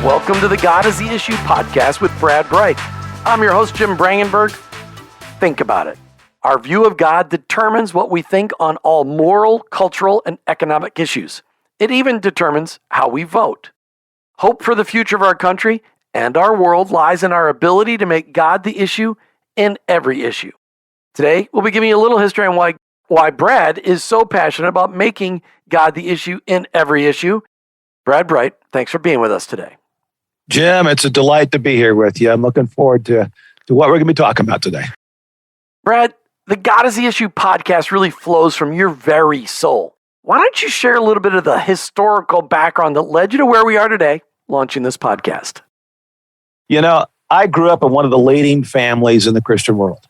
Welcome to the God is the Issue podcast with Brad Bright. I'm your host, Jim Brangenberg. Think about it. Our view of God determines what we think on all moral, cultural, and economic issues. It even determines how we vote. Hope for the future of our country and our world lies in our ability to make God the issue in every issue. Today, we'll be giving you a little history on why Brad is so passionate about making God the issue in every issue. Brad Bright, thanks for being with us today. Jim, it's a delight to be here with you. I'm looking forward to what we're going to be talking about today. Brad, the God is the Issue podcast really flows from your very soul. Why don't you share a little bit of the historical background that led you to where we are today, launching this podcast? You know, I grew up in one of the leading families in the Christian world.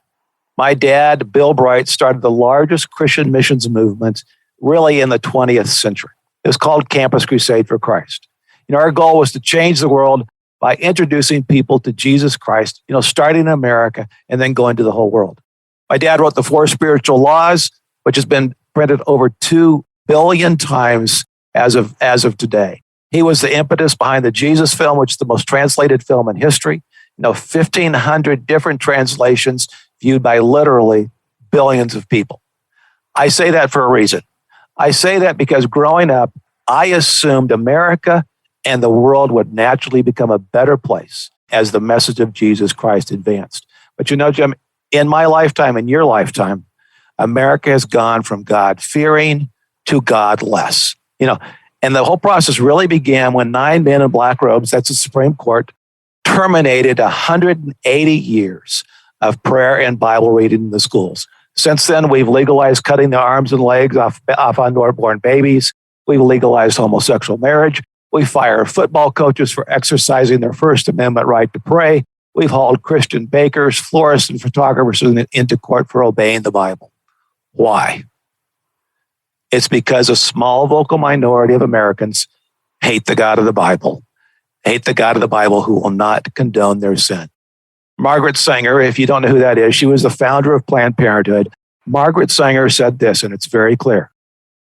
My dad, Bill Bright, started the largest Christian missions movement really in the 20th century. It was called Campus Crusade for Christ. You know, our goal was to change the world by introducing people to Jesus Christ, starting in America and then going to the whole world. My dad wrote the 4 Spiritual Laws, which has been printed over 2 billion times as of today. He was the impetus behind the Jesus film, which is the most translated film in history. 1,500 different translations viewed by literally billions of people. I say that for a reason. I say that because growing up, I assumed America and the world would naturally become a better place as the message of Jesus Christ advanced. But Jim, in my lifetime, in your lifetime, America has gone from God-fearing to God-less. And the whole process really began when 9 men in black robes, that's the Supreme Court, terminated 180 years of prayer and Bible reading in the schools. Since then, we've legalized cutting the arms and legs off unborn babies. We've legalized homosexual marriage. We fire football coaches for exercising their First Amendment right to pray. We've hauled Christian bakers, florists, and photographers into court for obeying the Bible. Why? It's because a small vocal minority of Americans hate the God of the Bible, who will not condone their sin. Margaret Sanger, if you don't know who that is, she was the founder of Planned Parenthood. Margaret Sanger said this, and it's very clear.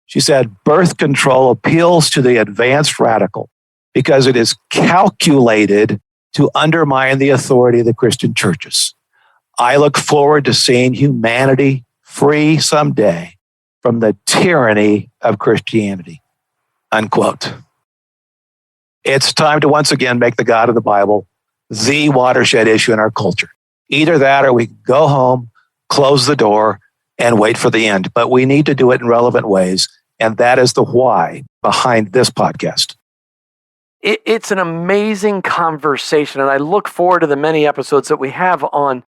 She said, birth control appeals to the advanced radical because it is calculated to undermine the authority of the Christian churches. I look forward to seeing humanity free someday from the tyranny of Christianity, unquote. It's time to once again make the God of the Bible the watershed issue in our culture. Either that or we go home, close the door, and wait for the end. But we need to do it in relevant ways. And that is the why behind this podcast. It's an amazing conversation. And I look forward to the many episodes that we have on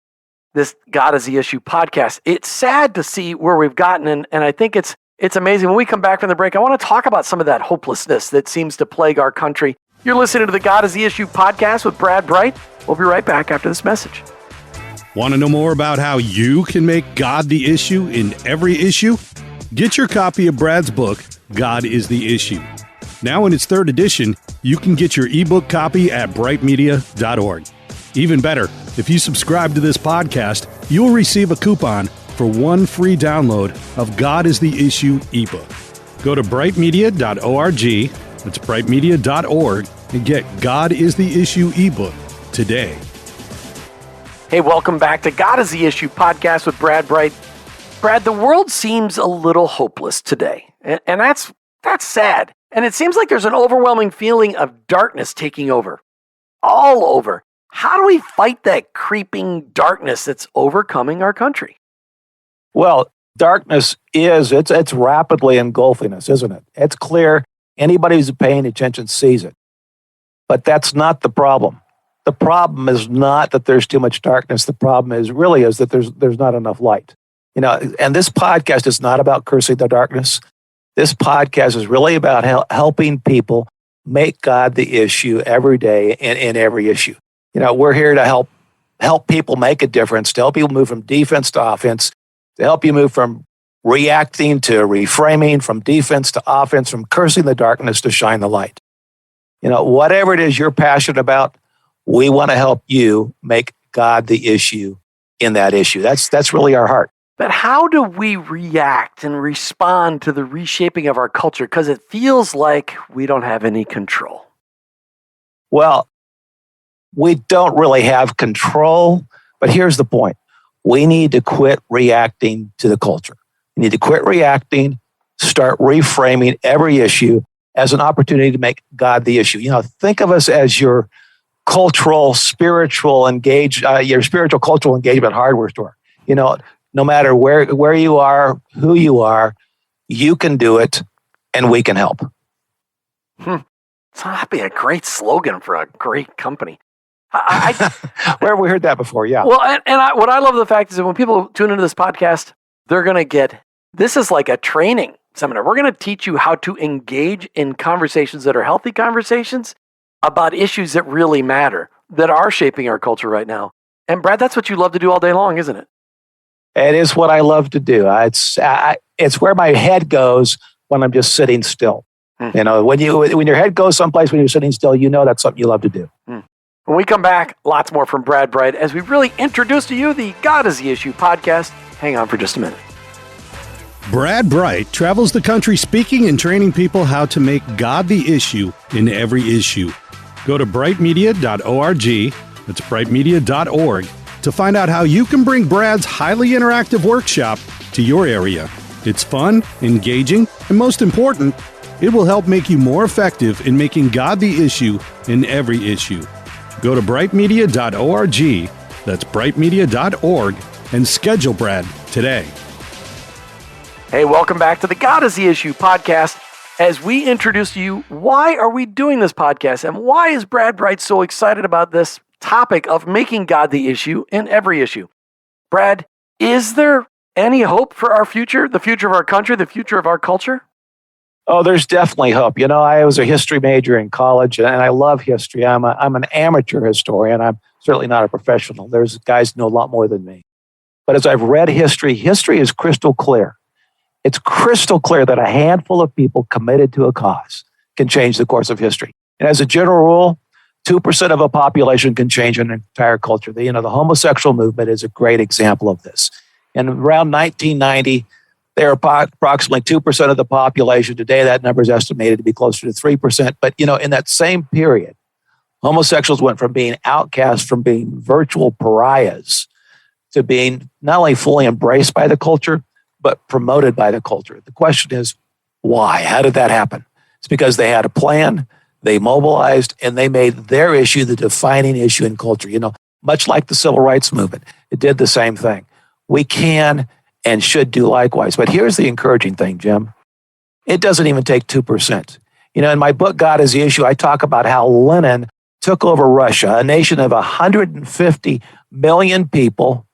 this God is the Issue podcast. It's sad to see where we've gotten. And I think it's amazing. When we come back from the break, I want to talk about some of that hopelessness that seems to plague our country. You're listening to the God is the Issue podcast with Brad Bright. We'll be right back after this message. Want to know more about how you can make God the issue in every issue? Get your copy of Brad's book, God is the Issue. Now in its 3rd edition, you can get your ebook copy at brightmedia.org. Even better, if you subscribe to this podcast, you'll receive a coupon for 1 free download of God is the Issue ebook. Go to brightmedia.org, that's brightmedia.org, and get God is the Issue ebook today. Hey, welcome back to God is the Issue podcast with Brad Bright. Brad, the world seems a little hopeless today, and that's sad. And it seems like there's an overwhelming feeling of darkness taking over, all over. How do we fight that creeping darkness that's overcoming our country? Well, darkness it's rapidly engulfing us, isn't it? It's clear. Anybody who's paying attention sees it. But that's not the problem. The problem is not that there's too much darkness. The problem is that there's not enough light. And this podcast is not about cursing the darkness. This podcast is really about helping people make God the issue every day and in every issue. We're here to help people make a difference, to help people move from defense to offense, to help you move from reacting to reframing, from defense to offense, from cursing the darkness to shine the light. Whatever it is you're passionate about, we want to help you make God the issue in that issue. That's really our heart. But how do we react and respond to the reshaping of our culture? Because it feels like we don't have any control. Well, we don't really have control, but here's the point. We need to quit reacting to the culture. We need to quit reacting, start reframing every issue as an opportunity to make God the issue. Think of us as your cultural, your spiritual, cultural engagement hardware store. No matter where you are, who you are, you can do it, and we can help. So that'd be a great slogan for a great company. Where have we heard that before? Yeah. Well, what I love the fact is that when people tune into this podcast, they're going to get, this is like a training seminar. We're going to teach you how to engage in conversations that are healthy conversations about issues that really matter, that are shaping our culture right now. And Brad, that's what you love to do all day long, isn't it? It is what I love to do. It's where my head goes when I'm just sitting still. When your head goes someplace when you're sitting still, that's something you love to do. When we come back, lots more from Brad Bright as we really introduce to you the God is the Issue podcast. Hang on for just a minute. Brad Bright travels the country speaking and training people how to make God the issue in every issue. Go to brightmedia.org, that's brightmedia.org, to find out how you can bring Brad's highly interactive workshop to your area. It's fun, engaging, and most important, it will help make you more effective in making God the issue in every issue. Go to brightmedia.org, that's brightmedia.org, and schedule Brad today. Hey, welcome back to the God is the Issue podcast. As we introduce to you, why are we doing this podcast and why is Brad Bright so excited about this topic of making God the issue in every issue? Brad, is there any hope for our future, the future of our country, the future of our culture? Oh, there's definitely hope. I was a history major in college, and I love history. I'm an amateur historian. I'm certainly not a professional. There's guys who know a lot more than me. But as I've read history is crystal clear. It's crystal clear that a handful of people committed to a cause can change the course of history. And as a general rule, 2% of a population can change an entire culture. The homosexual movement is a great example of this. And around 1990, there are approximately 2% of the population. Today, that number is estimated to be closer to 3%. But, in that same period, homosexuals went from being outcast, from being virtual pariahs, to being not only fully embraced by the culture, but promoted by the culture. The question is, why? How did that happen? It's because they had a plan, they mobilized, and they made their issue the defining issue in culture. Much like the civil rights movement, it did the same thing. We can and should do likewise. But here's the encouraging thing, Jim. It doesn't even take 2%. In my book, God is the Issue, I talk about how Lenin took over Russia, a nation of 150 million people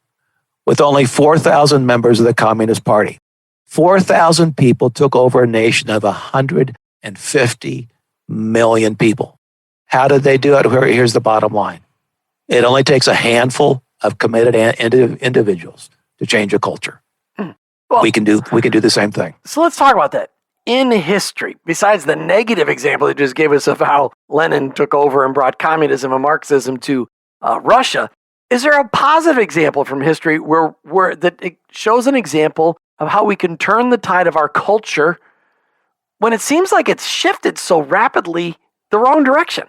with only 4,000 members of the Communist Party. 4,000 people took over a nation of 150 million people. How did they do it? Here's the bottom line. It only takes a handful of committed individuals to change a culture. Well, we can do the same thing. So let's talk about that. In history, besides the negative example it just gave us of how Lenin took over and brought communism and Marxism to Russia, is there a positive example from history where that it shows an example of how we can turn the tide of our culture when it seems like it's shifted so rapidly the wrong direction?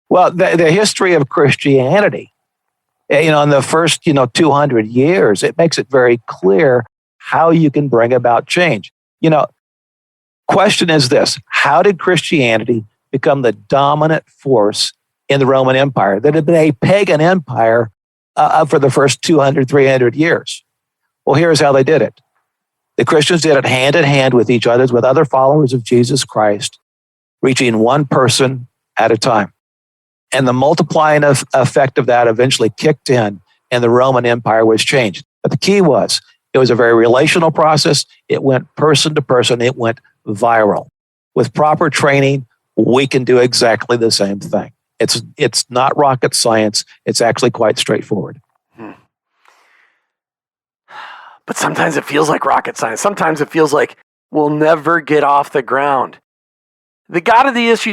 Well, the history of Christianity, in the first 200 years, it makes it very clear how you can bring about change. Question is this: how did Christianity become the dominant force in the Roman Empire that had been a pagan empire for the first 200, 300 years? Well, here's how they did it. The Christians did it hand in hand with each other, with other followers of Jesus Christ, reaching one person at a time. And the multiplying effect of that eventually kicked in, and the Roman Empire was changed. But the key was, it was a very relational process. It went person to person. It went viral. With proper training, we can do exactly the same thing. It's not rocket science. It's actually quite straightforward. But sometimes it feels like rocket science. Sometimes it feels like we'll never get off the ground. The God is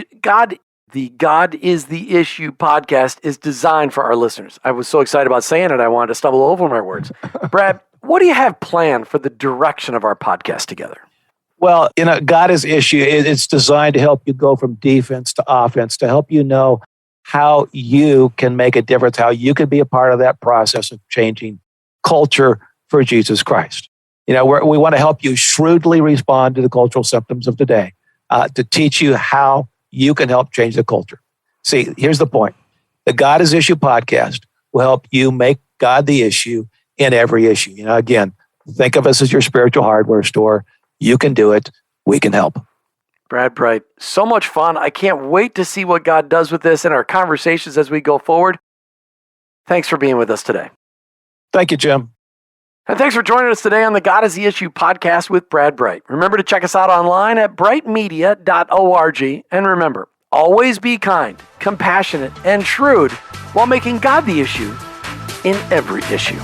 the Issue podcast is designed for our listeners. I was so excited about saying it, I wanted to stumble over my words. Brad, what do you have planned for the direction of our podcast together? Well, God is issue. It's designed to help you go from defense to offense, to help you know how you can make a difference, how you can be a part of that process of changing culture for Jesus Christ. We want to help you shrewdly respond to the cultural symptoms of today, to teach you how you can help change the culture. See, here's the point. The God is Issue podcast will help you make God the issue in every issue. Again, think of us as your spiritual hardware store. You can do it. We can help. Brad Bright, so much fun. I can't wait to see what God does with this in our conversations as we go forward. Thanks for being with us today. Thank you, Jim. And thanks for joining us today on the God is the Issue podcast with Brad Bright. Remember to check us out online at brightmedia.org. And remember, always be kind, compassionate, and shrewd while making God the issue in every issue.